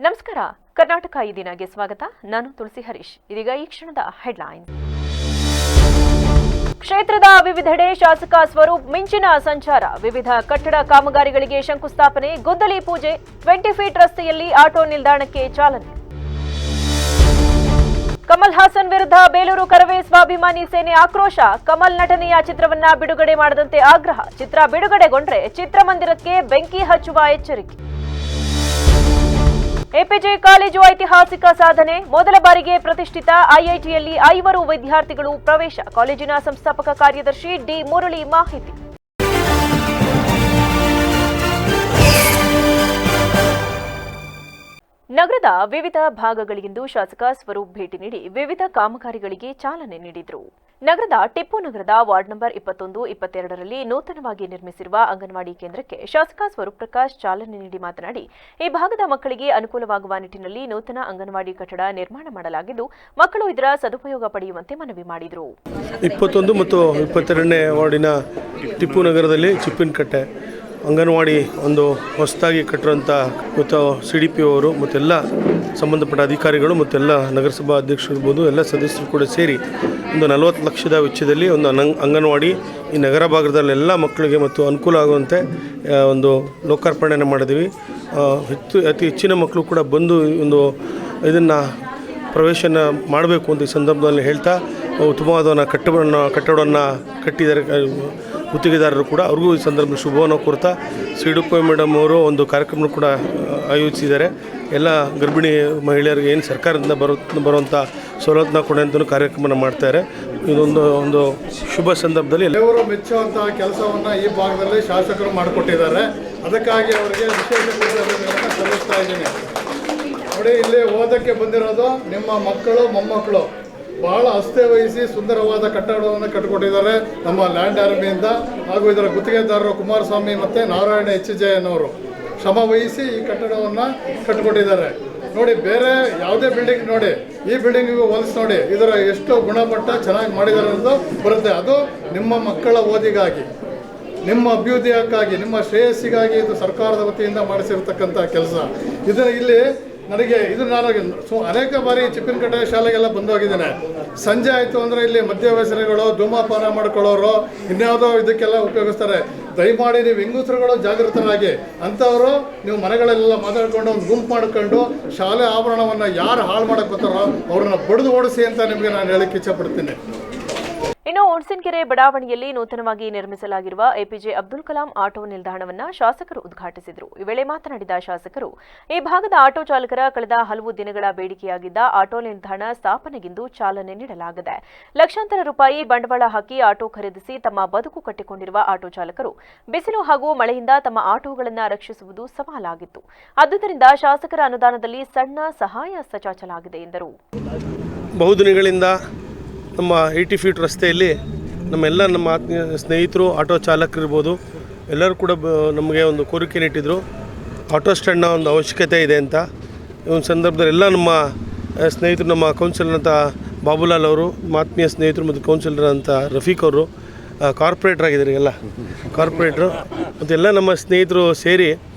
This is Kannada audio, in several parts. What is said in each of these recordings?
ನಮಸ್ಕಾರ. ಕರ್ನಾಟಕ ಈ ದಿನಕ್ಕೆ ಸ್ವಾಗತ. ನಾನು ತುಳಸಿ ಹರೀಶ್. ಇದೀಗ ಈ ಕ್ಷಣದ ಹೆಡ್ಲೈನ್ಸ್. ಕ್ಷೇತ್ರದ ವಿವಿಧೆಡೆ ಶಾಸಕ ಸ್ವರೂಪ್ ಮಿಂಚಿನ ಸಂಚಾರ. ವಿವಿಧ ಕಟ್ಟಡ ಕಾಮಗಾರಿಗಳಿಗೆ ಶಂಕುಸ್ಥಾಪನೆ, ಗುದ್ದಲಿ ಪೂಜೆ, 20 ಫೀಟ್ ರಸ್ತೆಯಲ್ಲಿ ಆಟೋ ನಿಲ್ದಾಣಕ್ಕೆ ಚಾಲನೆ. ಕಮಲ್ ಹಾಸನ್ ವಿರುದ್ಧ ಬೇಲೂರು ಕರವೇ ಸ್ವಾಭಿಮಾನಿ ಸೇನೆ ಆಕ್ರೋಶ. ಕಮಲ್ ನಟನೆಯ ಚಿತ್ರವನ್ನ ಬಿಡುಗಡೆ ಮಾಡದಂತೆ ಆಗ್ರಹ. ಚಿತ್ರ ಬಿಡುಗಡೆಗೊಂಡ್ರೆ ಚಿತ್ರಮಂದಿರಕ್ಕೆ ಬೆಂಕಿ ಹಚ್ಚುವ ಎಚ್ಚರಿಕೆ. ಎಪಿಜೆ ಕಾಲೇಜು ಐತಿಹಾಸಿಕ ಸಾಧನೆ. ಮೊದಲ ಬಾರಿಗೆ ಪ್ರತಿಷ್ಠಿತ ಐಐಟಿಯಲ್ಲಿ 5 ವಿದ್ಯಾರ್ಥಿಗಳು ಪ್ರವೇಶ. ಕಾಲೇಜಿನ ಸಂಸ್ಥಾಪಕ ಕಾರ್ಯದರ್ಶಿ ಡಿ ಮುರಳಿ ಮಾಹಿತಿ. ನಗರದ ವಿವಿಧ ಭಾಗಗಳಿಗಿಂದು ಶಾಸಕ ಸ್ವರೂಪ್ ಭೇಟಿ ನೀಡಿ ವಿವಿಧ ಕಾಮಗಾರಿಗಳಿಗೆ ಚಾಲನೆ ನೀಡಿದರು. ನಗರದ ಟಿಪ್ಪು ನಗರದ ವಾರ್ಡ್ ನಂಬರ್ 21, 22ರಲ್ಲಿ ನೂತನವಾಗಿ ನಿರ್ಮಿಸಿರುವ ಅಂಗನವಾಡಿ ಕೇಂದ್ರಕ್ಕೆ ಶಾಸಕ ಸ್ವರೂಪ್ ಪ್ರಕಾಶ್ ಚಾಲನೆ ನೀಡಿ ಮಾತನಾಡಿ, ಈ ಭಾಗದ ಮಕ್ಕಳಿಗೆ ಅನುಕೂಲವಾಗುವ ನಿಟ್ಟಿನಲ್ಲಿ ನೂತನ ಅಂಗನವಾಡಿ ಕಟ್ಟಡ ನಿರ್ಮಾಣ ಮಾಡಲಾಗಿದ್ದು, ಮಕ್ಕಳು ಇದರ ಸದುಪಯೋಗ ಪಡೆಯುವಂತೆ ಮನವಿ ಮಾಡಿದರು. 21 ಮತ್ತು 22ನೇ ವಾರ್ಡಿನ ಟಿಪ್ಪು ನಗರದಲ್ಲಿ ಚಿಪ್ಪಿನಕಟ್ಟೆ ಅಂಗನವಾಡಿ ಒಂದು ಹೊಸದಾಗಿ ಕಟ್ಟಿರುವಂಥ ಮತ್ತು CDPO ಅವರು ಮತ್ತೆಲ್ಲ ಸಂಬಂಧಪಟ್ಟ ಅಧಿಕಾರಿಗಳು ಮತ್ತೆಲ್ಲ ನಗರಸಭಾ ಅಧ್ಯಕ್ಷರು ಇರ್ಬೋದು ಎಲ್ಲ ಸದಸ್ಯರು ಕೂಡ ಸೇರಿ ಒಂದು 40 ಲಕ್ಷದ ವೆಚ್ಚದಲ್ಲಿ ಒಂದು ಅಂಗನವಾಡಿ ಈ ನಗರ ಭಾಗದಲ್ಲೆಲ್ಲ ಮಕ್ಕಳಿಗೆ ಮತ್ತು ಅನುಕೂಲ ಆಗುವಂತೆ ಒಂದು ಲೋಕಾರ್ಪಣೆಯನ್ನು ಮಾಡಿದ್ದೀವಿ. ಅತಿ ಹೆಚ್ಚಿನ ಮಕ್ಕಳು ಕೂಡ ಬಂದು ಒಂದು ಇದನ್ನು ಪ್ರವೇಶನ ಮಾಡಬೇಕು ಅಂತ ಈ ಸಂದರ್ಭದಲ್ಲಿ ಹೇಳ್ತಾ ಉತ್ತಮವಾದ ಕಟ್ಟಡವನ್ನು ಕಟ್ಟಿದ್ದಾರೆ ಗುತ್ತಿಗೆದಾರರು ಕೂಡ. ಅವ್ರಿಗೂ ಈ ಸಂದರ್ಭದಲ್ಲಿ ಶುಭವನ್ನು ಕೋರ್ತಾ CDPO ಮೇಡಮ್ ಅವರು ಒಂದು ಕಾರ್ಯಕ್ರಮ ಕೂಡ ಆಯೋಜಿಸಿದ್ದಾರೆ. ಎಲ್ಲ ಗರ್ಭಿಣಿ ಮಹಿಳೆಯರಿಗೆ ಏನು ಸರ್ಕಾರದಿಂದ ಬರುವಂಥ ಸವಲತ್ತನ್ನ ಕೊಡುವಂಥ ಕಾರ್ಯಕ್ರಮನ ಮಾಡ್ತಾರೆ. ಇದೊಂದು ಶುಭ ಸಂದರ್ಭದಲ್ಲಿ ಎಲ್ಲರೂ ಮೆಚ್ಚುವಂತಹ ಕೆಲಸವನ್ನು ಈ ಭಾಗದಲ್ಲಿ ಶಾಸಕರು ಮಾಡಿಕೊಟ್ಟಿದ್ದಾರೆ. ಅದಕ್ಕಾಗಿ ಅವರಿಗೆ ವಿಶೇಷ ಕೃತಜ್ಞತೆಗಳನ್ನು ಸಲ್ಲಿಸ್ತಾ ಇದ್ದೀನಿ. ನೋಡಿ, ಇಲ್ಲಿ ಓದಕ್ಕೆ ಬಂದಿರೋದು ನಿಮ್ಮ ಮಕ್ಕಳು ಮೊಮ್ಮಕ್ಕಳು ಬಹಳ ಅಸ್ಥೆ ವಹಿಸಿ ಸುಂದರವಾದ ಕಟ್ಟಡವನ್ನು ಕಟ್ಟಿಕೊಟ್ಟಿದ್ದಾರೆ ನಮ್ಮ ಲ್ಯಾಂಡ್ ಆರ್ಮಿಯಿಂದ. ಹಾಗೂ ಇದರ ಗುತ್ತಿಗೆದಾರರು ಕುಮಾರಸ್ವಾಮಿ ಮತ್ತು ನಾರಾಯಣ HJ ಅನ್ನೋರು ಶ್ರಮ ವಹಿಸಿ ಈ ಕಟ್ಟಡವನ್ನು ಕಟ್ಟಿಕೊಟ್ಟಿದ್ದಾರೆ. ನೋಡಿ, ಬೇರೆ ಯಾವುದೇ ಬಿಲ್ಡಿಂಗ್ ನೋಡಿ, ಈ ಬಿಲ್ಡಿಂಗಿಗೂ ಹೋಲಿಸಿ ನೋಡಿ, ಇದರ ಎಷ್ಟು ಗುಣಮಟ್ಟ ಚೆನ್ನಾಗಿ ಮಾಡಿದ್ದಾರೆ ಅನ್ನೋದು ಬರುತ್ತೆ. ಅದು ನಿಮ್ಮ ಮಕ್ಕಳ ಓದಿಗಾಗಿ, ನಿಮ್ಮ ಅಭ್ಯುದಯಕ್ಕಾಗಿ, ನಿಮ್ಮ ಶ್ರೇಯಸ್ಸಿಗಾಗಿ ಇದು ಸರ್ಕಾರದ ವತಿಯಿಂದ ಮಾಡಿಸಿರ್ತಕ್ಕಂಥ ಕೆಲಸ. ಇಲ್ಲಿ ನಾನು ಅನೇಕ ಬಾರಿ ಚಿಪ್ಪಿನಕಟ್ಟೆ ಶಾಲೆಗೆಲ್ಲ ಬಂದೋಗಿದ್ದೇನೆ. ಸಂಜೆ ಆಯಿತು ಅಂದರೆ ಇಲ್ಲಿ ಮದ್ಯವ್ಯಸನಿಗಳು, ಧೂಮಪಾನ ಮಾಡ್ಕೊಳ್ಳೋರು, ಇನ್ಯಾವುದೋ ಇದಕ್ಕೆಲ್ಲ ಉಪಯೋಗಿಸ್ತಾರೆ. ದಯಮಾಡಿ ನೀವು ಹೆಂಗಸರುಗಳು ಜಾಗೃತರಾಗಿ, ಅಂಥವರು ನೀವು ಮನೆಗಳೆಲ್ಲ ಮಾತಾಡ್ಕೊಂಡು ಒಂದು ಗುಂಪು ಮಾಡ್ಕೊಂಡು ಶಾಲೆ ಆವರಣವನ್ನು ಯಾರು ಹಾಳು ಮಾಡೋಕ್ಕೆ ಬರ್ತಾರೋ ಅವ್ರನ್ನ ಬಡಿದು ಓಡಿಸಿ ಅಂತ ನಿಮಗೆ ನಾನು ಹೇಳಕ್ಕೆ ಇಚ್ಛಪಡ್ತೀನಿ. ಇನ್ನು ಹುಣಸಿನಕೆರೆ ಬಡಾವಣೆಯಲ್ಲಿ ನೂತನವಾಗಿ ನಿರ್ಮಿಸಲಾಗಿರುವ ಎಪಿಜೆ ಅಬ್ದುಲ್ ಕಲಾಂ ಆಟೋ ನಿಲ್ದಾಣವನ್ನು ಶಾಸಕರು ಉದ್ಘಾಟಿಸಿದರು. ಈ ವೇಳೆ ಮಾತನಾಡಿದ ಶಾಸಕರು, ಈ ಭಾಗದ ಆಟೋ ಚಾಲಕರ ಕಳೆದ ಹಲವು ದಿನಗಳ ಬೇಡಿಕೆಯಾಗಿದ್ದ ಆಟೋ ನಿಲ್ದಾಣ ಸ್ಥಾಪನೆಗಿಂದು ಚಾಲನೆ ನೀಡಲಾಗಿದೆ. ಲಕ್ಷಾಂತರ ರೂಪಾಯಿ ಬಂಡವಾಳ ಹಾಕಿ ಆಟೋ ಖರೀದಿಸಿ ತಮ್ಮ ಬದುಕು ಕಟ್ಟಿಕೊಂಡಿರುವ ಆಟೋ ಚಾಲಕರು ಬಿಸಿಲು ಹಾಗೂ ಮಳೆಯಿಂದ ತಮ್ಮ ಆಟೋಗಳನ್ನು ರಕ್ಷಿಸುವುದು ಸವಾಲಾಗಿತ್ತು. ಆದುದರಿಂದ ಶಾಸಕರ ಅನುದಾನದಲ್ಲಿ ಸಣ್ಣ ಸಹಾಯ ಹಸ್ತ ಚಾಚಲಾಗಿದೆ ಎಂದರು. ಬಹುದಿನಗಳಿಂದ ನಮ್ಮ 80 ಫೀಟ್ ರಸ್ತೆಯಲ್ಲಿ ನಮ್ಮ ಆತ್ಮೀಯ ಸ್ನೇಹಿತರು ಆಟೋ ಚಾಲಕರಿರ್ಬೋದು ಎಲ್ಲರೂ ಕೂಡ ನಮಗೆ ಒಂದು ಕೋರಿಕೆ ನೀಟ್ಟಿದ್ರು, ಆಟೋ ಸ್ಟ್ಯಾಂಡ್ನ ಒಂದು ಅವಶ್ಯಕತೆ ಇದೆ ಅಂತ. ಈ ಒಂದು ಸಂದರ್ಭದಲ್ಲಿ ಎಲ್ಲ ನಮ್ಮ ಸ್ನೇಹಿತರು, ನಮ್ಮ ಕೌನ್ಸಿಲರ್ ಅಂತ ಬಾಬುಲಾಲ್ ಅವರು, ಆತ್ಮೀಯ ಸ್ನೇಹಿತರು ಮತ್ತು ಕೌನ್ಸಿಲರ್ ಅಂತ ರಫೀಕ್ ಅವರು, ಕಾರ್ಪೊರೇಟ್ರ್ ಆಗಿದ್ದಾರೆ, ಎಲ್ಲ ಕಾರ್ಪೊರೇಟ್ರು ಮತ್ತು ಎಲ್ಲ ನಮ್ಮ ಸ್ನೇಹಿತರು ಸೇರಿ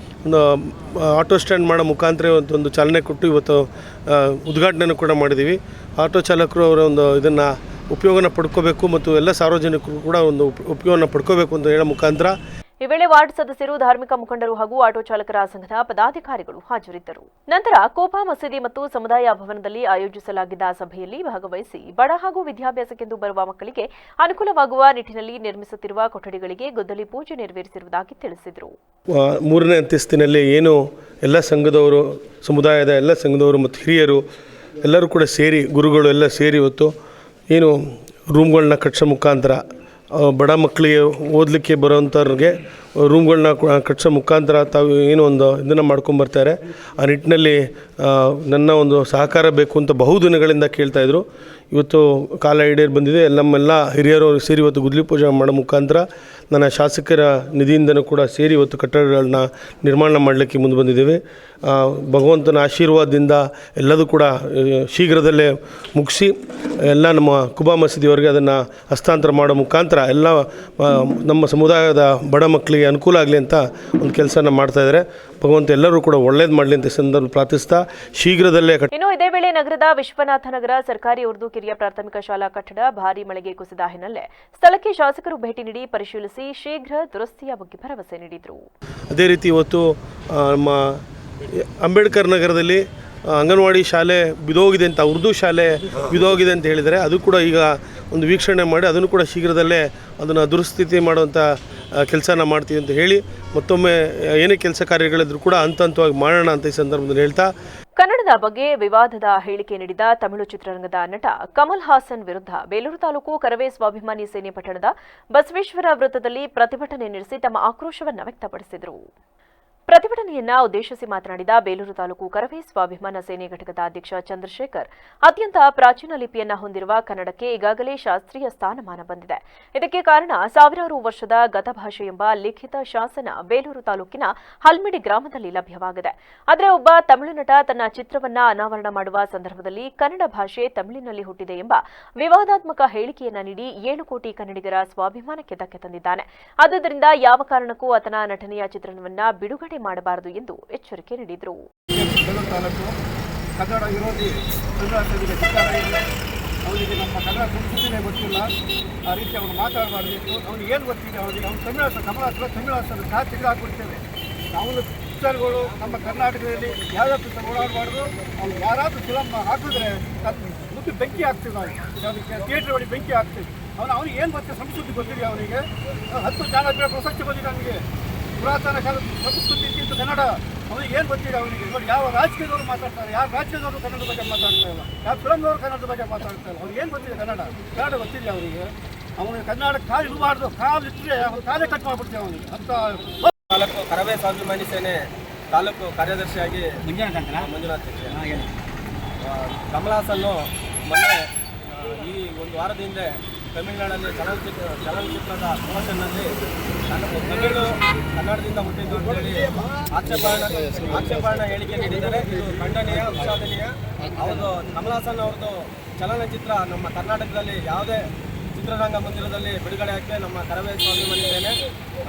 ಒಂದು ಆಟೋ ಸ್ಟ್ಯಾಂಡ್ ಮಾಡೋ ಮುಖಾಂತರ ಒಂದು ಚಾಲನೆ ಕೊಟ್ಟು ಇವತ್ತು ಉದ್ಘಾಟನೆಯನ್ನು ಕೂಡ ಮಾಡಿದ್ದೀವಿ. ಆಟೋ ಚಾಲಕರು ಅವರ ಒಂದು ಇದನ್ನು ಉಪಯೋಗನ ಪಡ್ಕೋಬೇಕು ಮತ್ತು ಎಲ್ಲ ಸಾರ್ವಜನಿಕರು ಕೂಡ ಒಂದು ಉಪಯೋಗನ ಪಡ್ಕೋಬೇಕು ಅಂತ ಹೇಳೋ ಮುಖಾಂತರ ಈ ವೇಳೆ ವಾರ್ಡ್ ಸದಸ್ಯರು, ಧಾರ್ಮಿಕ ಮುಖಂಡರು ಹಾಗೂ ಆಟೋ ಚಾಲಕರ ಸಂಘದ ಪದಾಧಿಕಾರಿಗಳು ಹಾಜರಿದ್ದರು. ನಂತರ ಕೋಪಾ ಮಸೀದಿ ಮತ್ತು ಸಮುದಾಯ ಭವನದಲ್ಲಿ ಆಯೋಜಿಸಲಾಗಿದ್ದ ಸಭೆಯಲ್ಲಿ ಭಾಗವಹಿಸಿ ಬಡ ಹಾಗೂ ವಿದ್ಯಾಭ್ಯಾಸಕ್ಕೆಂದು ಬರುವ ಮಕ್ಕಳಿಗೆ ಅನುಕೂಲವಾಗುವ ನಿಟ್ಟಿನಲ್ಲಿ ನಿರ್ಮಿಸುತ್ತಿರುವ ಕೊಠಡಿಗಳಿಗೆ ಗುದ್ದಲಿ ಪೂಜೆ ನೆರವೇರಿಸಿರುವುದಾಗಿ ತಿಳಿಸಿದರು. 3ನೇ ಅಂತಸ್ತಿನಲ್ಲಿ ಏನು ಎಲ್ಲ ಸಂಘದವರು, ಸಮುದಾಯದ ಎಲ್ಲ ಸಂಘದವರು ಮತ್ತು ಹಿರಿಯರು ಎಲ್ಲರೂ ಕೂಡ ಸೇರಿ, ಗುರುಗಳು ಎಲ್ಲ ಸೇರಿ ಇವತ್ತು ಏನು ರೂಮ್ಗಳನ್ನ ಕಟ್ಟಿಸೋ ಮುಖಾಂತರ ಬಡ ಮಕ್ಕಳಿಗೆ ಓದಲಿಕ್ಕೆ ಬರೋವಂಥವ್ರಿಗೆ ರೂಮ್ಗಳನ್ನ ಕಟ್ಟಿಸೋ ಮುಖಾಂತರ ತಾವು ಏನು ಒಂದು ಇದನ್ನು ಮಾಡ್ಕೊಂಬರ್ತಾರೆ. ಆ ನಿಟ್ಟಿನಲ್ಲಿ ನನ್ನ ಒಂದು ಸಹಕಾರ ಬೇಕು ಅಂತ ಬಹುದಿನಗಳಿಂದ ಕೇಳ್ತಾಯಿದ್ರು. ಇವತ್ತು ಕಾಲ ಈಡೇರಿ ಬಂದಿದೆ. ನಮ್ಮೆಲ್ಲ ಹಿರಿಯರು ಸೇರಿ ಇವತ್ತು ಗುದ್ದಲಿ ಪೂಜೆ ಮಾಡೋ ಮುಖಾಂತರ ನನ್ನ ಶಾಸಕರ ನಿಧಿಯಿಂದನೂ ಕೂಡ ಸೇರಿ ಇವತ್ತು ಕಟ್ಟಡಗಳನ್ನ ನಿರ್ಮಾಣ ಮಾಡಲಿಕ್ಕೆ ಮುಂದೆ ಬಂದಿದ್ದೇವೆ. ಭಗವಂತನ ಆಶೀರ್ವಾದದಿಂದ ಎಲ್ಲದೂ ಕೂಡ ಶೀಘ್ರದಲ್ಲೇ ಮುಗಿಸಿ ಎಲ್ಲ ನಮ್ಮ ಕುಬಾ ಮಸೀದಿಯವರಿಗೆ ಅದನ್ನು ಹಸ್ತಾಂತರ ಮಾಡೋ ಮುಖಾಂತರ ಎಲ್ಲ ನಮ್ಮ ಸಮುದಾಯದ ಬಡ ಮಕ್ಕಳಿಗೆ ಅನುಕೂಲ ಆಗಲಿ ಅಂತ ಒಂದು ಕೆಲಸನ ಮಾಡ್ತಾಯಿದ್ದಾರೆ. ಭಗವಂತ ಎಲ್ಲರೂ ಕೂಡ ಒಳ್ಳೇದು ಮಾಡಲಿ ಅಂತ ಸಂದರ್ಭ ಪ್ರಾರ್ಥಿಸ್ತಾ ಶೀಘ್ರದಲ್ಲೇ. ಇನ್ನು ಇದೇ ವೇಳೆ ನಗರದ ವಿಶ್ವನಾಥ ನಗರ ಸರ್ಕಾರಿ ಉರ್ದು ಕಿರಿಯ ಪ್ರಾಥಮಿಕ ಶಾಲಾ ಕಟ್ಟಡ ಭಾರೀ ಮಳೆಗೆ ಕುಸಿದ ಹಿನ್ನೆಲೆ ಸ್ಥಳಕ್ಕೆ ಶಾಸಕರು ಭೇಟಿ ನೀಡಿ ಪರಿಶೀಲಿಸಿ ಶೀಘ್ರ ದುರಸ್ತಿಯ ಬಗ್ಗೆ ಭರವಸೆ ನೀಡಿದರು. ಅದೇ ರೀತಿ ಇವತ್ತು ನಮ್ಮ ಅಂಬೇಡ್ಕರ್ ನಗರದಲ್ಲಿ ಅಂಗನವಾಡಿ ಶಾಲೆ ಬಿದೋಗಿದೆ ಅಂತ, ಉರ್ದು ಶಾಲೆ ಬಿದೋಗಿದೆ ಅಂತ ಹೇಳಿದರೆ ಅದು ಕೂಡ ಈಗ ಒಂದು ವೀಕ್ಷಣೆ ಮಾಡಿ ಅದನ್ನು ಕೂಡ ಶೀಘ್ರದಲ್ಲೇ ಅದನ್ನು ದುರಸ್ಥಿತಿ ಮಾಡುವಂಥ ಕೆಲಸನ ಮಾಡ್ತೀವಿ ಅಂತ ಹೇಳಿ ಮತ್ತೊಮ್ಮೆ ಏನೇ ಕೆಲಸ ಕಾರ್ಯಗಳಿದ್ರೂ ಕೂಡ ಹಂತವಾಗಿ ಮಾಡೋಣ ಅಂತ ಈ ಸಂದರ್ಭದಲ್ಲಿ ಹೇಳ್ತಾ, ಕನ್ನಡದ ಬಗ್ಗೆ ವಿವಾದದ ಹೇಳಿಕೆ ನೀಡಿದ ತಮಿಳು ಚಿತ್ರರಂಗದ ನಟ ಕಮಲ್ ಹಾಸನ್ ವಿರುದ್ಧ ಬೇಲೂರು ತಾಲೂಕು ಕರವೇ ಸ್ವಾಭಿಮಾನಿ ಸೇನೆ ಪಟ್ಟಣದ ಬಸವೇಶ್ವರ ವೃತ್ತದಲ್ಲಿ ಪ್ರತಿಭಟನೆ ನಡೆಸಿ ತಮ್ಮ ಆಕ್ರೋಶವನ್ನು ವ್ಯಕ್ತಪಡಿಸಿದರು. ಪ್ರತಿಭಟನೆಯನ್ನ ಉದ್ದೇಶಿಸಿ ಮಾತನಾಡಿದ ಬೇಲೂರು ತಾಲೂಕು ಕರವೇ ಸ್ವಾಭಿಮಾನ ಸೇನೆ ಘಟಕದ ಅಧ್ಯಕ್ಷ ಚಂದ್ರಶೇಖರ್, ಅತ್ಯಂತ ಪ್ರಾಚೀನ ಲಿಪಿಯನ್ನ ಹೊಂದಿರುವ ಕನ್ನಡಕ್ಕೆ ಈಗಾಗಲೇ ಶಾಸ್ತ್ರೀಯ ಸ್ಥಾನಮಾನ ಬಂದಿದೆ. ಇದಕ್ಕೆ ಕಾರಣ ಸಾವಿರಾರು ವರ್ಷದ ಗತಭಾಷೆ ಎಂಬ ಲಿಖಿತ ಶಾಸನ ಬೇಲೂರು ತಾಲೂಕಿನ ಹಲ್ಮಿಡಿ ಗ್ರಾಮದಲ್ಲಿ ಲಭ್ಯವಾಗಿದೆ. ಆದರೆ ಒಬ್ಬ ತಮಿಳು ನಟ ತನ್ನ ಚಿತ್ರವನ್ನ ಅನಾವರಣ ಮಾಡುವ ಸಂದರ್ಭದಲ್ಲಿ ಕನ್ನಡ ಭಾಷೆ ತಮಿಳಿನಲ್ಲಿ ಹುಟ್ಟಿದೆ ಎಂಬ ವಿವಾದಾತ್ಮಕ ಹೇಳಿಕೆಯನ್ನ ನೀಡಿ 7 ಕೋಟಿ ಕನ್ನಡಿಗರ ಸ್ವಾಭಿಮಾನಕ್ಕೆ ಧಕ್ಕೆ ತಂದಿದ್ದಾನೆ. ಆದ್ದರಿಂದ ಯಾವ ಕಾರಣಕ್ಕೂ ಆತನ ನಟನೆಯ ಚಿತ್ರಣವನ್ನ ಬಿಡುಗಡೆ ಮಾಡಬಾರದು ಎಂದು ಎಚ್ಚರಿಕೆ ನೀಡಿದರು. ಕನ್ನಡ ವಿರೋಧಿ ಅವರಿಗೆ ನಮ್ಮ ಕನ್ನಡ ಸಂಸ್ಕೃತಿನೇ ಗೊತ್ತಿಲ್ಲ, ಆ ರೀತಿ ಅವನು ಮಾತಾಡಬಾರ್ದಿತ್ತು. ಅವ್ನಿಗೆ ಏನು ಗೊತ್ತಿದೆ, ಅವನಿಗೆ ಅವ್ನು ತಮಿಳು ತಮಿಳು ಸಹ ತೆಗೆದುಹಾಕ್ಬಿಡ್ತೇವೆ. ಅವನು ಪಿಕ್ಚರ್ಗಳು ನಮ್ಮ ಕರ್ನಾಟಕದಲ್ಲಿ ಯಾವ್ಯಾವ ಪಿಕ್ಚರ್ ಓಡಾಡಬಾರ್ದು. ಅವ್ನು ಯಾರಾದರೂ ಫಿಲಮ್ ಹಾಕಿದ್ರೆ ಮುದ್ದು ಬೆಂಕಿ ಹಾಕ್ತೀವಿ ನಾವು, ಅದಕ್ಕೆ ಥಿಯೇಟ್ರ್ ಒಳಗೆ ಬೆಂಕಿ ಹಾಕ್ತೀವಿ. ಅವನಿಗೆ ಏನು ಗೊತ್ತಿದೆ, ಸಂಸ್ಕೃತಿ ಗೊತ್ತಿದೆ. ಅವನಿಗೆ 10 ಜ್ಞಾನಪೀಠ ಪ್ರಶಸ್ತಿ ಬಂದಿದೆ. ಅವನಿಗೆ ಪುರಾತನ ಕಾಲದ ಸಂಸ್ಕೃತಿ ಇದ್ದಿದ್ದು ಕನ್ನಡ. ಅವನಿಗೆ ಏನು ಗೊತ್ತಿದೆ ಅವನಿಗೆ. ನೋಡಿ, ಯಾವ ರಾಜಕೀಯದವರು ಮಾತಾಡ್ತಾರೆ, ಯಾವ ರಾಜ್ಯದವರು ಕನ್ನಡದ ಬಗ್ಗೆ ಮಾತಾಡ್ತಾ ಇಲ್ಲ, ಯಾವ ಫಿಲಮ್ನವರು ಕನ್ನಡದ ಬಗ್ಗೆ ಮಾತಾಡ್ತಾ ಇಲ್ಲ. ಅವ್ರಿಗೆ ಏನು ಗೊತ್ತಿದೆ ಕನ್ನಡ ಗೊತ್ತಿದೆ ಅವರಿಗೆ. ಅವನಿಗೆ ಕನ್ನಡ ಕಾಲು ಇರಬಾರ್ದು, ಕಾಲು ಇಟ್ಟರೆ ಅವ್ನು ಕಾಲೇ ಕಟ್ ಮಾಡಿಬಿಡ್ತೀವಿ ಅವನಿಗೆ ಅಂತ. ತಾಲೂಕು ಕರವೇ ಸ್ವಾಭಿಮಾನಿ ಸೇನೆ ತಾಲೂಕು ಕಾರ್ಯದರ್ಶಿಯಾಗಿ ಮಂಜುನಾಥ್ ಕಮಲ್ ಹಾಸನ್ನು ಮೊನ್ನೆ ಈ ಒಂದು ವಾರದ ಹಿಂದೆ ತಮಿಳುನಾಡಲ್ಲಿ ಚಲನಚಿತ್ರದ ಪ್ರಮೋಷನ್ನಲ್ಲಿ ತಮಿಳು ಕನ್ನಡದಿಂದ ಹುಟ್ಟಿದ್ದು ಅಂತೇಳಿ ಆಕ್ಷೇಪಣಾ ಹೇಳಿಕೆ ನೀಡಿದ್ದಾರೆ. ಇದು ಖಂಡನೀಯ, ವಿಷಾದನೀಯ. ಹೌದು, ಕಮಲ್ ಹಾಸನ್ ಅವ್ರದ್ದು ಚಲನಚಿತ್ರ ನಮ್ಮ ಕರ್ನಾಟಕದಲ್ಲಿ ಯಾವುದೇ ಚಿತ್ರರಂಗ ಮಂದಿರದಲ್ಲಿ ಬಿಡುಗಡೆ ಹಾಕಿ ನಮ್ಮ ಕರವೇ ಸ್ವಾಭಿಮಾನಿ ಸೇನೆ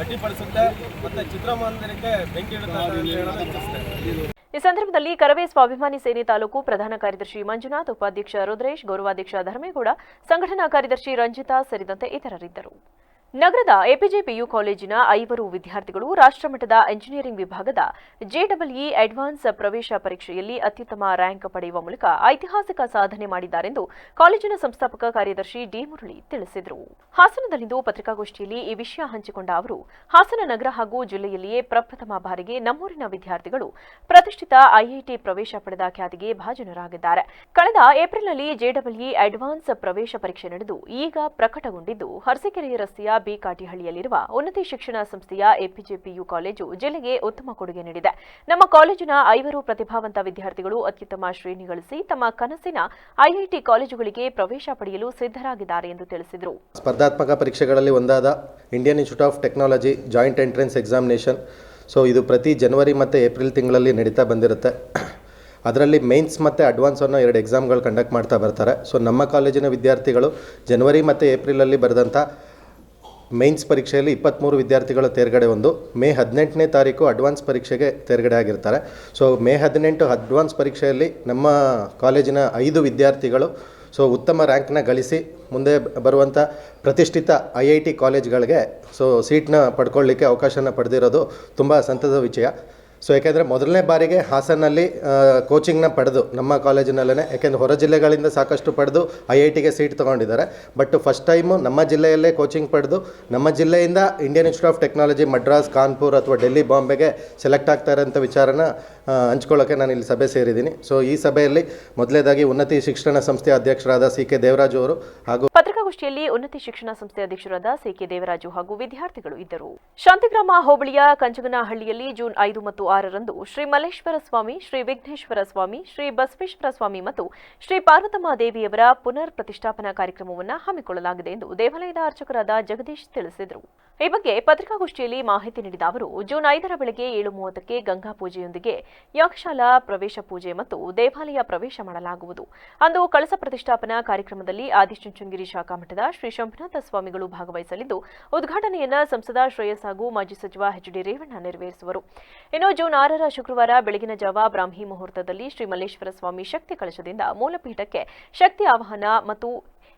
ಅಡ್ಡಿಪಡಿಸುತ್ತೆ ಮತ್ತು ಚಿತ್ರಮಂದಿರಕ್ಕೆ ಬೆಂಕಿ ಇಡುತ್ತೆ ಅಂತ ಹೇಳಲು ಇಚ್ಛಿಸುತ್ತೆ. ಈ ಸಂದರ್ಭದಲ್ಲಿ ಕರವೇ ಸ್ವಾಭಿಮಾನಿ ಸೇನೆ ತಾಲೂಕು ಪ್ರಧಾನ ಕಾರ್ಯದರ್ಶಿ ಮಂಜುನಾಥ್, ಉಪಾಧ್ಯಕ್ಷ ರುದ್ರೇಶ್, ಗೌರವಾಧ್ಯಕ್ಷ ಧರ್ಮೇಗೌಡ, ಸಂಘಟನಾ ಕಾರ್ಯದರ್ಶಿ ರಂಜಿತಾ ಸೇರಿದಂತೆ ಇತರರಿದ್ದರು. ನಗರದ ಎಪಿಜೆ ಪಿಯು ಕಾಲೇಜಿನ 5 ವಿದ್ಯಾರ್ಥಿಗಳು ರಾಷ್ಟ್ರಮಟ್ಟದ ಎಂಜಿನಿಯರಿಂಗ್ ವಿಭಾಗದ ಜೆಡಬ್ಲ್ಇ ಅಡ್ವಾನ್ಸ್ ಪ್ರವೇಶ ಪರೀಕ್ಷೆಯಲ್ಲಿ ಅತ್ಯುತ್ತಮ ರ್ಯಾಂಕ್ ಪಡೆಯುವ ಮೂಲಕ ಐತಿಹಾಸಿಕ ಸಾಧನೆ ಮಾಡಿದ್ದಾರೆಂದು ಕಾಲೇಜಿನ ಸಂಸ್ಥಾಪಕ ಕಾರ್ಯದರ್ಶಿ ಡಿ ಮುರಳಿ ತಿಳಿಸಿದರು. ಹಾಸನದಲ್ಲಿಂದು ಪತ್ರಿಕಾಗೋಷ್ಠಿಯಲ್ಲಿ ಈ ವಿಷಯ ಹಂಚಿಕೊಂಡ ಅವರು, ಹಾಸನ ನಗರ ಹಾಗೂ ಜಿಲ್ಲೆಯಲ್ಲಿಯೇ ಪ್ರಪ್ರಥಮ ಬಾರಿಗೆ ನಮ್ಮೂರಿನ ವಿದ್ಯಾರ್ಥಿಗಳು ಪ್ರತಿಷ್ಠಿತ ಐಐಟಿ ಪ್ರವೇಶ ಪಡೆದ ಖ್ಯಾತಿಗೆ ಭಾಜನರಾಗಿದ್ದಾರೆ. ಕಳೆದ ಏಪ್ರಿಲ್ನಲ್ಲಿ ಜೆಡಬ್ಲ್ಇ ಅಡ್ವಾನ್ಸ್ ಪ್ರವೇಶ ಪರೀಕ್ಷೆ ನಡೆದು ಈಗ ಪ್ರಕಟಗೊಂಡಿದ್ದು, ಅರಸೀಕೆರೆ ರಸ್ತೆಯ ಬಿ ಕಾಟಿಹಳ್ಳಿಯಲ್ಲಿರುವ ಉನ್ನತ ಶಿಕ್ಷಣ ಸಂಸ್ಥೆಯ ಎಪಿಜೆ ಪಿಯು ಕಾಲೇಜು ಜಿಲ್ಲೆಗೆ ಉತ್ತಮ ಕೊಡುಗೆ ನೀಡಿದೆ. ನಮ್ಮ ಕಾಲೇಜಿನ 5 ಪ್ರತಿಭಾವಂತ ವಿದ್ಯಾರ್ಥಿಗಳು ಅತ್ಯುತ್ತಮ ಶ್ರೇಣಿ ಗಳಿಸಿ ತಮ್ಮ ಕನಸಿನ ಐಐಟಿ ಕಾಲೇಜುಗಳಿಗೆ ಪ್ರವೇಶ ಪಡೆಯಲು ಸಿದ್ಧರಾಗಿದ್ದಾರೆ ಎಂದು ತಿಳಿಸಿದರು. ಸ್ಪರ್ಧಾತ್ಮಕ ಪರೀಕ್ಷೆಗಳಲ್ಲಿ ಒಂದಾದ Indian institute of technology joint entrance examination, so ಇದು ಪ್ರತಿ ಜನವರಿ ಮತ್ತು ಏಪ್ರಿಲ್ ತಿಂಗಳಲ್ಲಿ ನಡೀತಾ ಬಂದಿರುತ್ತೆ. ಅದರಲ್ಲಿ ಮೇನ್ಸ್ ಮತ್ತು ಅಡ್ವಾನ್ಸ್ ಅನ್ನೋ 2 ಎಕ್ಸಾಮ್ಗಳು ಕಂಡಕ್ಟ್ ಮಾಡ್ತಾ ಬರ್ತಾರೆ. ಸೊ ನಮ್ಮ ಕಾಲೇಜಿನ ವಿದ್ಯಾರ್ಥಿಗಳು ಜನವರಿ ಮತ್ತು ಏಪ್ರಿಲಲ್ಲಿ ಬರೆದಂಥ ಮೇನ್ಸ್ ಪರೀಕ್ಷೆಯಲ್ಲಿ 23 ವಿದ್ಯಾರ್ಥಿಗಳು ತೇರ್ಗಡೆ ಹೊಂದು ಮೇ 18ನೇ ತಾರೀಕು ಅಡ್ವಾನ್ಸ್ ಪರೀಕ್ಷೆಗೆ ತೇರ್ಗಡೆ ಆಗಿರ್ತಾರೆ. ಸೊ ಮೇ 18 ಅಡ್ವಾನ್ಸ್ ಪರೀಕ್ಷೆಯಲ್ಲಿ ನಮ್ಮ ಕಾಲೇಜಿನ 5 ವಿದ್ಯಾರ್ಥಿಗಳು ಉತ್ತಮ ರ್ಯಾಂಕ್ನ ಗಳಿಸಿ ಮುಂದೆ ಬರುವಂಥ ಪ್ರತಿಷ್ಠಿತ IIT ಕಾಲೇಜ್ಗಳಿಗೆ ಸೀಟ್ನ ಪಡ್ಕೊಳ್ಳಿಕ್ಕೆ ಅವಕಾಶನ ಪಡೆದಿರೋದು ತುಂಬ ಸಂತಸದ ವಿಷಯ. ಯಾಕೆಂದರೆ ಮೊದಲನೇ ಬಾರಿಗೆ ಹಾಸನಲ್ಲಿ ಕೋಚಿಂಗ್ನ ಪಡೆದು ನಮ್ಮ ಕಾಲೇಜಿನಲ್ಲೇ, ಯಾಕೆಂದರೆ ಹೊರ ಜಿಲ್ಲೆಗಳಿಂದ ಸಾಕಷ್ಟು ಪಡೆದು IITಗೆ ಸೀಟ್ ತೊಗೊಂಡಿದ್ದಾರೆ. ಬಟ್ ಫಸ್ಟ್ ಟೈಮು ನಮ್ಮ ಜಿಲ್ಲೆಯಲ್ಲೇ ಕೋಚಿಂಗ್ ಪಡೆದು ನಮ್ಮ ಜಿಲ್ಲೆಯಿಂದ Indian institute of technology Madras, Kanpur ಅಥವಾ ಡೆಲ್ಲಿ, ಬಾಂಬೆಗೆ ಸೆಲೆಕ್ಟ್ ಆಗ್ತಾ ಇರೋಂಥ ವಿಚಾರನ ಹಂಚ್ಕೊಳ್ಳೋಕ್ಕೆ ನಾನು ಇಲ್ಲಿ ಸಭೆ ಸೇರಿದ್ದೀನಿ. ಈ ಸಭೆಯಲ್ಲಿ ಮೊದಲೇದಾಗಿ ಉನ್ನತ ಶಿಕ್ಷಣ ಸಂಸ್ಥೆಯ ಅಧ್ಯಕ್ಷರಾದ CK ದೇವರಾಜು ಅವರು ಹಾಗೂ ಪತ್ರಿಕಾಗೋಷ್ಠಿಯಲ್ಲಿ ಉನ್ನತ ಶಿಕ್ಷಣ ಸಂಸ್ಥೆ ಅಧ್ಯಕ್ಷರಾದ CK ದೇವರಾಜು ಹಾಗೂ ವಿದ್ಯಾರ್ಥಿಗಳು ಇದ್ದರು. ಶಾಂತಿಗ್ರಾಮ ಹೋಬಳಿಯ ಕಂಚಗನಹಳ್ಳಿಯಲ್ಲಿ ಜೂನ್ 5 ಮತ್ತು 6ರಂದು ಶ್ರೀ ಮಲ್ಲೇಶ್ವರ ಸ್ವಾಮಿ, ಶ್ರೀ ವಿಘ್ನೇಶ್ವರ ಸ್ವಾಮಿ, ಶ್ರೀ ಬಸವೇಶ್ವರ ಸ್ವಾಮಿ ಮತ್ತು ಶ್ರೀ ಪಾರ್ವತಮ್ಮ ದೇವಿಯವರ ಪುನರ್ ಪ್ರತಿಷ್ಠಾಪನಾ ಕಾರ್ಯಕ್ರಮವನ್ನು ಹಮ್ಮಿಕೊಳ್ಳಲಾಗಿದೆ ಎಂದು ದೇವಾಲಯದ ಅರ್ಚಕರಾದ ಜಗದೀಶ್ ತಿಳಿಸಿದರು. ಈ ಬಗ್ಗೆ ಪತ್ರಿಕಾಗೋಷ್ಠಿಯಲ್ಲಿ ಮಾಹಿತಿ ನೀಡಿದ ಅವರು ಜೂನ್ 5ರ ಬೆಳಗ್ಗೆ 7:30ಕ್ಕೆ ಗಂಗಾ ಪೂಜೆಯೊಂದಿಗೆ ಯಾಗಶಾಲಾ ಪ್ರವೇಶ ಪೂಜೆ ಮತ್ತು ದೇವಾಲಯ ಪ್ರವೇಶ ಮಾಡಲಾಗುವುದು. ಅಂದು ಕಳಸ ಪ್ರತಿಷ್ಠಾಪನಾ ಕಾರ್ಯಕ್ರಮದಲ್ಲಿ ಆದಿಚುಂಚನಗಿರಿ ಶಾಖಾ ಮಠದ ಶ್ರೀ ಶಂಭುನಾಥ ಸ್ವಾಮಿಗಳು ಭಾಗವಹಿಸಲಿದ್ದು ಉದ್ಘಾಟನೆಯನ್ನು ಸಂಸದ ಶ್ರೇಯಸ್ ಹಾಗೂ ಮಾಜಿ ಸಚಿವ ಎಚ್.ಡಿ. ರೇವಣ್ಣ ನೆರವೇರಿಸುವರು. ಇನ್ನು ಜೂನ್ 6ರ ಶುಕ್ರವಾರ ಬೆಳಗಿನ ಜಾವ ಬ್ರಾಹ್ಮಿ ಮುಹೂರ್ತದಲ್ಲಿ ಶ್ರೀ ಮಲ್ಲೇಶ್ವರ ಸ್ವಾಮಿ ಶಕ್ತಿ ಕಳಶದಿಂದ ಮೂಲಪೀಠಕ್ಕೆ ಶಕ್ತಿ ಆವಾಹನ ಮತ್ತು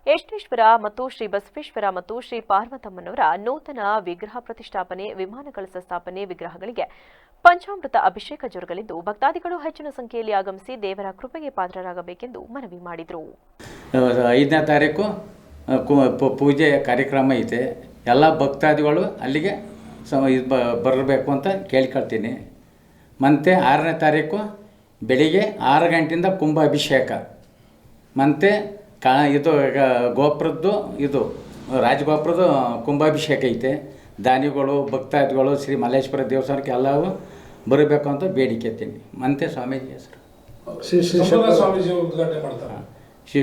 ಯಷ್ಟೇಶ್ವರ ಮತ್ತು ಶ್ರೀ ಬಸವೇಶ್ವರ ಮತ್ತು ಶ್ರೀ ಪಾರ್ವತಮ್ಮನವರ ನೂತನ ವಿಗ್ರಹ ಪ್ರತಿಷ್ಠಾಪನೆ, ವಿಮಾನ ಕಳಸ ಸ್ಥಾಪನೆ ವಿಗ್ರಹಗಳಿಗೆ ಪಂಚಾಮೃತ ಅಭಿಷೇಕ ಜರುಗಲಿದ್ದು ಭಕ್ತಾದಿಗಳು ಹೆಚ್ಚಿನ ಸಂಖ್ಯೆಯಲ್ಲಿ ಆಗಮಿಸಿ ದೇವರ ಕೃಪೆಗೆ ಪಾತ್ರರಾಗಬೇಕೆಂದು ಮನವಿ ಮಾಡಿದರು. 5ನೇ ತಾರೀಕು ಪೂಜೆ ಕಾರ್ಯಕ್ರಮ ಐತೆ. ಎಲ್ಲ ಭಕ್ತಾದಿಗಳು ಅಲ್ಲಿಗೆ ಬರಬೇಕು ಅಂತ ಕೇಳ್ಕೊಳ್ತೀನಿ. ಮತ್ತು 6ನೇ ತಾರೀಕು ಬೆಳಿಗ್ಗೆ 6 ಗಂಟೆಯಿಂದ ಕುಂಭಾಭಿಷೇಕ. ಮತ್ತು ಇದು ಗೋಪುರದ್ದು ರಾಜಗೋಪುರದ ಕುಂಭಾಭಿಷೇಕ ಐತೆ. ದಾನಿಗಳು ಭಕ್ತಾದಿಗಳು ಶ್ರೀ ಮಲ್ಲೇಶ್ವರ ದೇವಸ್ಥಾನಕ್ಕೆ ಎಲ್ಲವೂ ಬರಬೇಕು ಅಂತ ಬೇಡಿಕೆತೀನಿ. ಮತ್ತು ಸ್ವಾಮೀಜಿ ಹೆಸರು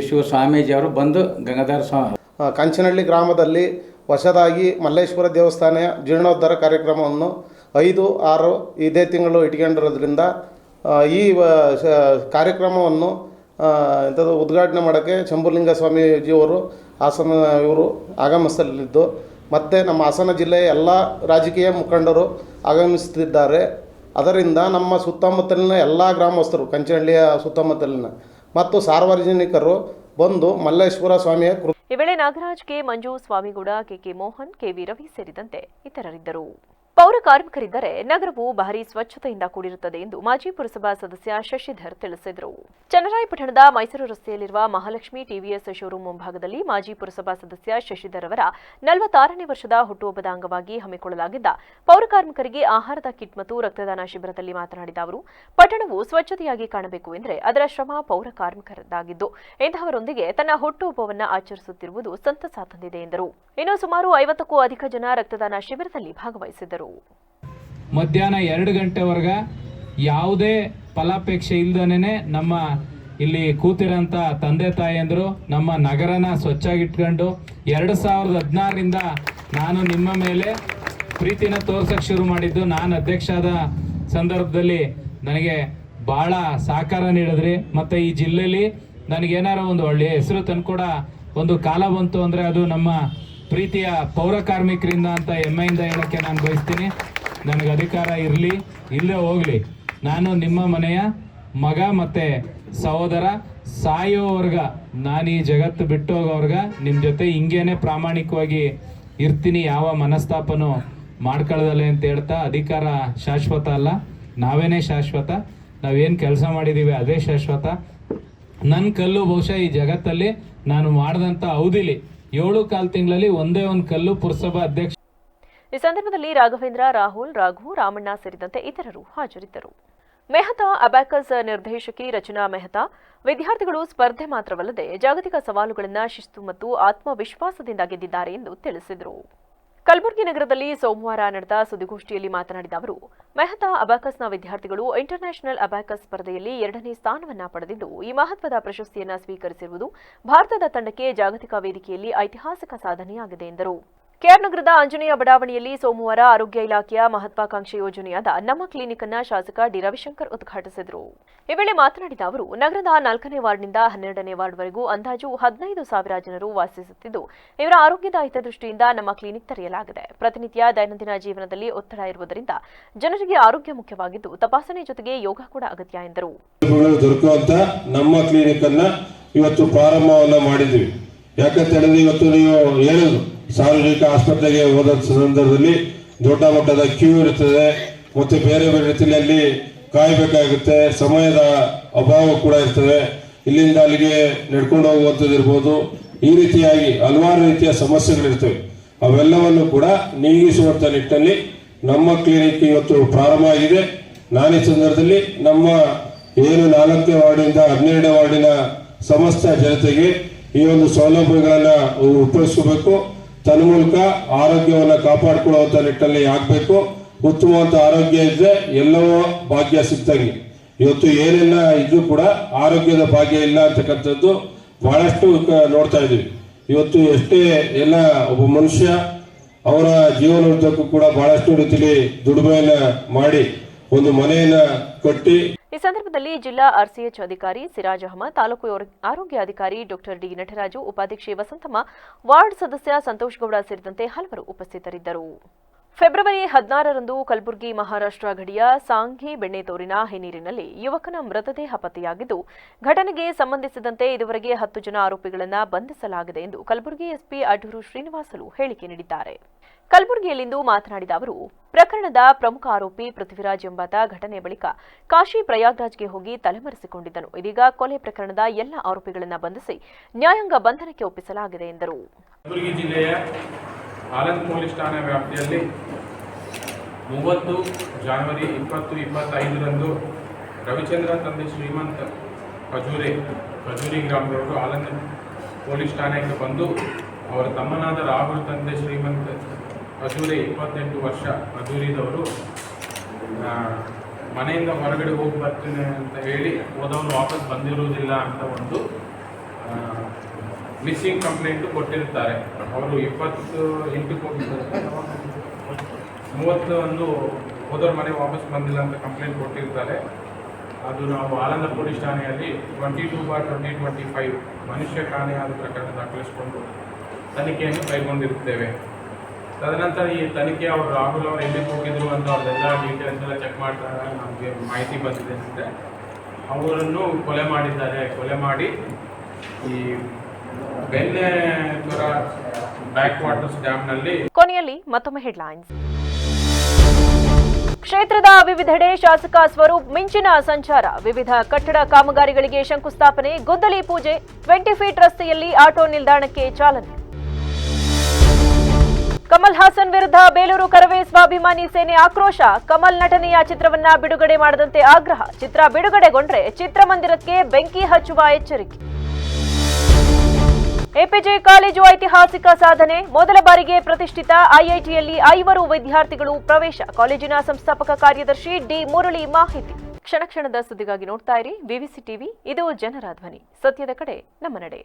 ಶಿವ ಸ್ವಾಮೀಜಿಯವರು ಬಂದು ಗಂಗಾಧರ ಸ್ವಾಮಿ ಕಂಚನಹಳ್ಳಿ ಗ್ರಾಮದಲ್ಲಿ ಹೊಸದಾಗಿ ಮಲ್ಲೇಶ್ವರ ದೇವಸ್ಥಾನ ಜೀರ್ಣೋದ್ಧಾರ ಕಾರ್ಯಕ್ರಮವನ್ನು 5-6 ಇದೇ ತಿಂಗಳು ಇಟ್ಕೊಂಡಿರೋದ್ರಿಂದ ಈ ಕಾರ್ಯಕ್ರಮವನ್ನು ಉದ್ಘಾಟನೆ ಮಾಡೋಕ್ಕೆ ಶಂಭುಲಿಂಗ ಸ್ವಾಮೀಜಿಯವರು ಇವರು ಆಗಮಿಸಲಿದ್ದು ಮತ್ತು ನಮ್ಮ ಹಾಸನ ಜಿಲ್ಲೆಯ ಎಲ್ಲ ರಾಜಕೀಯ ಮುಖಂಡರು ಆಗಮಿಸುತ್ತಿದ್ದಾರೆ. ಅದರಿಂದ ನಮ್ಮ ಸುತ್ತಮುತ್ತಲಿನ ಎಲ್ಲ ಗ್ರಾಮಸ್ಥರು, ಕಂಚನಹಳ್ಳಿಯ ಸುತ್ತಮುತ್ತಲಿನ ಮತ್ತು ಸಾರ್ವಜನಿಕರು ಬಂದು ಮಲ್ಲೇಶ್ವರ ಸ್ವಾಮಿಯ ಈ ವೇಳೆ ನಾಗರಾಜ್, ಕೆ. ಮಂಜು, ಸ್ವಾಮಿಗೌಡ, ಕೆ. ಮೋಹನ್, ಕೆ.ವಿ. ರವಿ ಸೇರಿದಂತೆ ಇತರರಿದ್ದರು. ಪೌರ ಕಾರ್ಮಿಕರಿದ್ದರೆ ನಗರವು ಭಾರೀ ಸ್ವಚ್ಛತೆಯಿಂದ ಕೂಡಿರುತ್ತದೆ ಎಂದು ಮಾಜಿ ಪುರಸಭಾ ಸದಸ್ಯ ಶಶಿಧರ್ ತಿಳಿಸಿದರು. ಚನ್ನರಾಯಪಟ್ಟಣದ ಮೈಸೂರು ರಸ್ತೆಯಲ್ಲಿರುವ ಮಹಾಲಕ್ಷ್ಮಿ ಟಿವಿಎಸ್ ಶೋರೂಂ ಮುಂಭಾಗದಲ್ಲಿ ಮಾಜಿ ಪುರಸಭಾ ಸದಸ್ಯ ಶಶಿಧರ್ ಅವರ 46ನೇ ವರ್ಷದ ಹುಟ್ಟುಹಬ್ಬದ ಅಂಗವಾಗಿ ಹಮ್ಮಿಕೊಳ್ಳಲಾಗಿದ್ದ ಪೌರ ಕಾರ್ಮಿಕರಿಗೆ ಆಹಾರದ ಕಿಟ್ ಮತ್ತು ರಕ್ತದಾನ ಶಿಬಿರದಲ್ಲಿ ಮಾತನಾಡಿದ ಅವರು, ಪಟ್ಟಣವು ಸ್ವಚ್ಛತೆಯಾಗಿ ಕಾಣಬೇಕು ಎಂದರೆ ಅದರ ಶ್ರಮ ಪೌರ ಕಾರ್ಮಿಕರದ್ದಾಗಿದ್ದು ಇಂತಹವರೊಂದಿಗೆ ತನ್ನ ಹುಟ್ಟುಹಬ್ಬವನ್ನು ಆಚರಿಸುತ್ತಿರುವುದು ಸಂತಸ ತಂದಿದೆ ಎಂದರು. ಇನ್ನು ಸುಮಾರು 50ಕ್ಕೂ ಅಧಿಕ ಜನ ರಕ್ತದಾನ ಶಿಬಿರದಲ್ಲಿ ಭಾಗವಹಿಸಿದ್ದರು. ಮಧ್ಯಾಹ್ನ 2 ಗಂಟೆವರೆಗೆ ಯಾವುದೇ ಫಲಾಪೇಕ್ಷೆ ಇಲ್ದನೇ ನಮ್ಮ ಇಲ್ಲಿ ಕೂತಿರೋಂಥ ತಂದೆ ತಾಯಿಯಂದರು ನಮ್ಮ ನಗರನ ಸ್ವಚ್ಛಾಗಿಟ್ಕೊಂಡು 2016ರಿಂದ ನಾನು ನಿಮ್ಮ ಮೇಲೆ ಪ್ರೀತಿನ ತೋರ್ಸಕ್ಕೆ ಶುರು ಮಾಡಿದ್ದು. ನಾನು ಅಧ್ಯಕ್ಷ ಆದ ಸಂದರ್ಭದಲ್ಲಿ ನನಗೆ ಭಾಳ ಸಹಕಾರ ನೀಡಿದ್ರಿ. ಮತ್ತು ಈ ಜಿಲ್ಲೆಯಲ್ಲಿ ನನಗೇನಾರ ಒಂದು ಒಳ್ಳೆಯ ಹೆಸರು ತಂದ್ಕೊಡ ಒಂದು ಕಾಲ ಬಂತು ಅಂದರೆ ಅದು ನಮ್ಮ ಪ್ರೀತಿಯ ಪೌರ ಕಾರ್ಮಿಕರಿಂದ ಅಂತ ಹೆಮ್ಮೆಯಿಂದ ಹೇಳೋಕ್ಕೆ ನಾನು ಬಯಸ್ತೀನಿ. ನನಗೆ ಅಧಿಕಾರ ಇರಲಿ ಇಲ್ಲೇ ಹೋಗಲಿ, ನಾನು ನಿಮ್ಮ ಮನೆಯ ಮಗ ಮತ್ತು ಸಹೋದರ. ಸಾಯೋವರ್ಗ ನಾನು ಈ ಜಗತ್ತು ಬಿಟ್ಟು ಹೋಗೋವರ್ಗ ನಿಮ್ಮ ಜೊತೆ ಹಿಂಗೇನೆ ಪ್ರಾಮಾಣಿಕವಾಗಿ ಇರ್ತೀನಿ, ಯಾವ ಮನಸ್ತಾಪನೂ ಮಾಡ್ಕೊಳ್ಳೋದಲ್ಲ ಅಂತ ಹೇಳ್ತಾ, ಅಧಿಕಾರ ಶಾಶ್ವತ ಅಲ್ಲ, ನಾವೇನೇ ಶಾಶ್ವತ. ನಾವೇನು ಕೆಲಸ ಮಾಡಿದ್ದೀವಿ ಅದೇ ಶಾಶ್ವತ. ನನ್ನ ಕಲ್ಲು ಬಹುಶಃ ಈ ಜಗತ್ತಲ್ಲಿ ನಾನು ಮಾಡಿದಂಥ ಅವಧಿಲಿ 7 ತಿಂಗಳಲ್ಲಿ ಒಂದೇ ಒಂದು ಕಲ್ಲು ಪುರಸಭಾ ಅಧ್ಯಕ್ಷ. ಈ ಸಂದರ್ಭದಲ್ಲಿ ರಾಘವೇಂದ್ರ, ರಾಹುಲ್, ರಾಘು, ರಾಮಣ್ಣ ಸೇರಿದಂತೆ ಇತರರು ಹಾಜರಿದ್ದರು. ಮೆಹತಾ ಅಬ್ಯಾಕಸ್ ನಿರ್ದೇಶಕಿ ರಚನಾ ಮೆಹತಾ ವಿದ್ಯಾರ್ಥಿಗಳು ಸ್ಪರ್ಧೆ ಮಾತ್ರವಲ್ಲದೆ ಜಾಗತಿಕ ಸವಾಲುಗಳನ್ನು ಶಿಸ್ತು ಮತ್ತು ಆತ್ಮವಿಶ್ವಾಸದಿಂದ ಗೆದ್ದಿದ್ದಾರೆ ಎಂದು ತಿಳಿಸಿದರು. ಕಲಬುರಗಿ ನಗರದಲ್ಲಿ ಸೋಮವಾರ ನಡೆದ ಸುದ್ದಿಗೋಷ್ಠಿಯಲ್ಲಿ ಮಾತನಾಡಿದ ಅವರು, ಮೆಹತಾ ಅಬ್ಯಾಕಸ್ನ ವಿದ್ಯಾರ್ಥಿಗಳು ಇಂಟರ್ನ್ಯಾಷನಲ್ ಅಬ್ಯಾಕಸ್ ಸ್ಪರ್ಧೆಯಲ್ಲಿ 2ನೇ ಸ್ಥಾನವನ್ನು ಪಡೆದಿದ್ದು ಈ ಮಹತ್ವದ ಪ್ರಶಸ್ತಿಯನ್ನು ಸ್ವೀಕರಿಸಿರುವುದು ಭಾರತದ ತಂಡಕ್ಕೆ ಜಾಗತಿಕ ವೇದಿಕೆಯಲ್ಲಿ ಐತಿಹಾಸಿಕ ಸಾಧನೆಯಾಗಿದೆ ಎಂದರು. ಕೆಆರ್ ನಗರದ ಆಂಜನೇಯ ಬಡಾವಣೆಯಲ್ಲಿ ಸೋಮವಾರ ಆರೋಗ್ಯ ಇಲಾಖೆಯ ಮಹತ್ವಾಕಾಂಕ್ಷಿ ಯೋಜನೆಯಾದ ನಮ್ಮ ಕ್ಲಿನಿಕ್ ಅನ್ನು ಶಾಸಕ ಡಿ ರವಿಶಂಕರ್ ಉದ್ಘಾಟಿಸಿದರು. ಈ ವೇಳೆ ಮಾತನಾಡಿದ ಅವರು, ನಗರದ 4ನೇ ವಾರ್ಡ್ನಿಂದ 12ನೇ ವಾರ್ಡ್ವರೆಗೂ ಅಂದಾಜು 15,000 ಜನರು ವಾಸಿಸುತ್ತಿದ್ದು ಇವರ ಆರೋಗ್ಯದ ಹಿತದೃಷ್ಟಿಯಿಂದ ನಮ್ಮ ಕ್ಲಿನಿಕ್ ತೆರೆಯಲಾಗಿದೆ. ಪ್ರತಿನಿತ್ಯ ದೈನಂದಿನ ಜೀವನದಲ್ಲಿ ಒತ್ತಡ ಇರುವುದರಿಂದ ಜನರಿಗೆ ಆರೋಗ್ಯ ಮುಖ್ಯವಾಗಿದ್ದು ತಪಾಸಣೆ ಜೊತೆಗೆ ಯೋಗ ಕೂಡ ಅಗತ್ಯ ಎಂದರು. ನಮ್ಮ ಕ್ಲಿನಿಕ್ ಅನ್ನ ಇವತ್ತು ಪ್ರಾರಂಭವನ್ನ ಮಾಡಿದ್ವಿ. ಯಾಕಂತ ಹೇಳಿದ್ರೆ ಇವತ್ತು ನೀವು ಹೇಳಿದ್ರು, ಸಾರ್ವಜನಿಕ ಆಸ್ಪತ್ರೆಗೆ ಹೋದ ಸಂದರ್ಭದಲ್ಲಿ ದೊಡ್ಡ ಮಟ್ಟದ ಕ್ಯೂ ಇರುತ್ತದೆ, ಮತ್ತೆ ಬೇರೆ ಬೇರೆ ರೀತಿಯಲ್ಲಿ ಕಾಯಬೇಕಾಗುತ್ತೆ, ಸಮಯದ ಅಭಾವ ಕೂಡ ಇರ್ತದೆ, ಇಲ್ಲಿಂದ ಅಲ್ಲಿಗೆ ನಡ್ಕೊಂಡು ಹೋಗುವಂಥದ್ದು ಇರ್ಬೋದು. ಈ ರೀತಿಯಾಗಿ ಹಲವಾರು ರೀತಿಯ ಸಮಸ್ಯೆಗಳಿರ್ತವೆ. ಅವೆಲ್ಲವನ್ನು ಕೂಡ ನೀಗಿಸುವಂಥ ನಿಟ್ಟಿನಲ್ಲಿ ನಮ್ಮ ಕ್ಲಿನಿಕ್ ಇವತ್ತು ಪ್ರಾರಂಭ ಆಗಿದೆ. ನಾನು ಈ ಸಂದರ್ಭದಲ್ಲಿ ನಮ್ಮ ಏನು 4ನೇ ವಾರ್ಡಿನಿಂದ 12ನೇ ವಾರ್ಡಿನ ಸಮಸ್ತ ಜನತೆಗೆ ಈ ಒಂದು ಸೌಲಭ್ಯಗಳನ್ನು ಉಪಯೋಗಿಸಬೇಕು, ತನ್ಮೂಲಕ ಆರೋಗ್ಯವನ್ನು ಕಾಪಾಡಿಕೊಳ್ಳುವಂಥ ನಿಟ್ಟಿನಲ್ಲಿ ಆಗಬೇಕು. ಉತ್ತಮವಾದ ಆರೋಗ್ಯ ಇದ್ದರೆ ಎಲ್ಲವೂ ಭಾಗ್ಯ ಸಿಗ್ತಂಗೆ. ಇವತ್ತು ಏನೆಲ್ಲ ಇದ್ರೂ ಕೂಡ ಆರೋಗ್ಯದ ಭಾಗ್ಯ ಇಲ್ಲ ಅಂತಕ್ಕಂಥದ್ದು ಬಹಳಷ್ಟು ನೋಡ್ತಾ ಇದ್ದೀವಿ. ಇವತ್ತು ಎಷ್ಟೇ ಎಲ್ಲ ಒಬ್ಬ ಮನುಷ್ಯ ಅವರ ಜೀವನೋದ್ದಕ್ಕೂ ಕೂಡ ಬಹಳಷ್ಟು ರೀತಿಯಲ್ಲಿ ದುಡಿಮೆಯನ್ನ ಮಾಡಿ ಒಂದು ಮನೆಯನ್ನ ಕಟ್ಟಿ. ಈ ಸಂದರ್ಭದಲ್ಲಿ ಜಿಲ್ಲಾ ಆರ್ಸಿಎಚ್ ಅಧಿಕಾರಿ ಸಿರಾಜ್ ಅಹಮದ್, ತಾಲೂಕು ಆರೋಗ್ಯ ಅಧಿಕಾರಿ ಡಾಕ್ಟರ್ ಡಿ ನಟರಾಜು, ಉಪಾಧ್ಯಕ್ಷೆ ವಸಂತಮ್ಮ, ವಾರ್ಡ್ ಸದಸ್ಯ ಸಂತೋಷ್ ಗೌಡ ಸೇರಿದಂತೆ ಹಲವರು ಉಪಸ್ಥಿತರಿದ್ದರು. ಫೆಬ್ರವರಿ 16ರಂದು ಕಲಬುರಗಿ ಮಹಾರಾಷ್ಟ್ರ ಗಡಿಯ ಸಾಂಘಿ ಬೆಣ್ಣೆತೋರಿನ ಹಿನ್ನೀರಿನಲ್ಲಿ ಯುವಕನ ಮೃತದೇಹ ಪತ್ತೆಯಾಗಿದ್ದು, ಘಟನೆಗೆ ಸಂಬಂಧಿಸಿದಂತೆ ಇದುವರೆಗೆ 10 ಜನ ಆರೋಪಿಗಳನ್ನು ಬಂಧಿಸಲಾಗಿದೆ ಎಂದು ಕಲಬುರಗಿ ಎಸ್ಪಿ ಅಡೂರು ಶ್ರೀನಿವಾಸಲು ಹೇಳಿಕೆ ನೀಡಿದ್ದಾರೆ. ಕಲಬುರಗಿಯಲ್ಲಿಂದು ಮಾತನಾಡಿದ ಅವರು, ಪ್ರಕರಣದ ಪ್ರಮುಖ ಆರೋಪಿ ಪೃಥ್ವಿರಾಜ್ ಎಂಬಾತ ಘಟನೆ ಬಳಿಕ ಕಾಶಿ ಪ್ರಯಾಗ್ರಾಜ್ಗೆ ಹೋಗಿ ತಲೆಮರೆಸಿಕೊಂಡಿದ್ದನು. ಇದೀಗ ಕೊಲೆ ಪ್ರಕರಣದ ಎಲ್ಲ ಆರೋಪಿಗಳನ್ನು ಬಂಧಿಸಿ ನ್ಯಾಯಾಂಗ ಬಂಧನಕ್ಕೆ ಒಪ್ಪಿಸಲಾಗಿದೆ ಎಂದರು. ಕಲಬುರಗಿ ಜಿಲ್ಲೆಯ ಆಲಂದ್ ಪೊಲೀಸ್ ಠಾಣೆ ವ್ಯಾಪ್ತಿಯಲ್ಲಿ 30 ಜನವರಿ 2025ರಂದು ರವಿಚಂದ್ರ ತಂದೆ ಶ್ರೀಮಂತ್ ಖಜೂರಿ ಗ್ರಾಮದವರು ಆಲಂದ್ ಪೊಲೀಸ್ ಠಾಣೆಗೆ ಬಂದು ಅವರ ತಮ್ಮನಾದ ರಾಹುಲ್ ತಂದೆ ಶ್ರೀಮಂತ್ ಖಜೂರಿ 28 ವರ್ಷ ಖಜೂರಿದವರು ಮನೆಯಿಂದ ಹೊರಗಡೆ ಹೋಗಿ ಬರ್ತೀನಿ ಅಂತ ಹೇಳಿ ಹೋದವರು ವಾಪಸ್ ಬಂದಿರುವುದಿಲ್ಲ ಅಂತ ಒಂದು ಮಿಸ್ಸಿಂಗ್ ಕಂಪ್ಲೇಂಟ್ ಕೊಟ್ಟಿರ್ತಾರೆ. ಅವರು 30 ಹೋದವ್ರ ಮನೆ ವಾಪಸ್ ಬಂದಿಲ್ಲ ಅಂತ ಕಂಪ್ಲೇಂಟ್ ಕೊಟ್ಟಿರ್ತಾರೆ. ಅದು ನಾವು ಆಲಂದ ಪೊಲೀಸ್ ಠಾಣೆಯಲ್ಲಿ 22/2025 ಮನುಷ್ಯ ಕಾಣೆಯಾದ ಪ್ರಕರಣ ದಾಖಲಿಸಿಕೊಂಡು ತನಿಖೆಯನ್ನು ಕೈಗೊಂಡಿರುತ್ತೇವೆ. ತದನಂತರ ಈ ತನಿಖೆ ಅವರು ರಾಹುಲ್ ಅವರು ಎಲ್ಲಿಗೆ ಹೋಗಿದ್ರು ಅಂತ ಅವ್ರದ್ದೆಲ್ಲ ಡೀಟೇಲ್ಸ್ ಎಲ್ಲ ಚೆಕ್ ಮಾಡ್ತಾರೆ. ನಮಗೆ ಮಾಹಿತಿ ಬಂದಿದೆ ಅಂದರೆ ಅವರನ್ನು ಕೊಲೆ ಮಾಡಿದ್ದಾರೆ. ಕೊಲೆ ಮಾಡಿ ಈ ಬೆಣ್ಣೆತೊರ ಬ್ಯಾಕ್ ವಾಟರ್ಸ್ ಡ್ಯಾಮ್ನಲ್ಲಿ. ಕೊನೆಯಲ್ಲಿ ಮತ್ತೊಮ್ಮೆ ಹೆಡ್ಲೈನ್ಸ್. ಕ್ಷೇತ್ರದ ವಿವಿಧೆಡೆ ಶಾಸಕ ಸ್ವರೂಪ್ ಮಿಂಚಿನ ಸಂಚಾರ. ವಿವಿಧ ಕಟ್ಟಡ ಕಾಮಗಾರಿಗಳಿಗೆ ಶಂಕುಸ್ಥಾಪನೆ, ಗುದ್ದಲಿ ಪೂಜೆ, 20 ಫೀಟ್ ರಸ್ತೆಯಲ್ಲಿ ಆಟೋ ನಿಲ್ದಾಣಕ್ಕೆ ಚಾಲನೆ. ಕಮಲ್ ಹಾಸನ್ ವಿರುದ್ಧ ಬೇಲೂರು ಕರವೇ ಸ್ವಾಭಿಮಾನಿ ಸೇನೆ ಆಕ್ರೋಶ. ಕಮಲ್ ನಟನೆಯ ಚಿತ್ರವನ್ನ ಬಿಡುಗಡೆ ಮಾಡದಂತೆ ಆಗ್ರಹ. ಚಿತ್ರ ಬಿಡುಗಡೆಗೊಂಡ್ರೆ ಚಿತ್ರಮಂದಿರಕ್ಕೆ ಬೆಂಕಿ ಹಚ್ಚುವ ಎಚ್ಚರಿಕೆ. ಎಪಿಜೆ ಕಾಲೇಜು ಐತಿಹಾಸಿಕ ಸಾಧನೆ. ಮೊದಲ ಬಾರಿಗೆ ಪ್ರತಿಷ್ಠಿತ ಐಐಟಿಯಲ್ಲಿ 5 ವಿದ್ಯಾರ್ಥಿಗಳು ಪ್ರವೇಶ. ಕಾಲೇಜಿನ ಸಂಸ್ಥಾಪಕ ಕಾರ್ಯದರ್ಶಿ ಡಿ ಮುರಳಿ ಮಾಹಿತಿ. ಕ್ಷಣ ಕ್ಷಣದ ಸುದ್ದಿಗಾಗಿ ನೋಡ್ತಾ ಇರಿ ವಿವಿಸಿ ಟಿವಿ. ಇದು ಜನರ ಧ್ವನಿ. ಸತ್ಯದ ಕಡೆ ನಮ್ಮ ನಡೆ.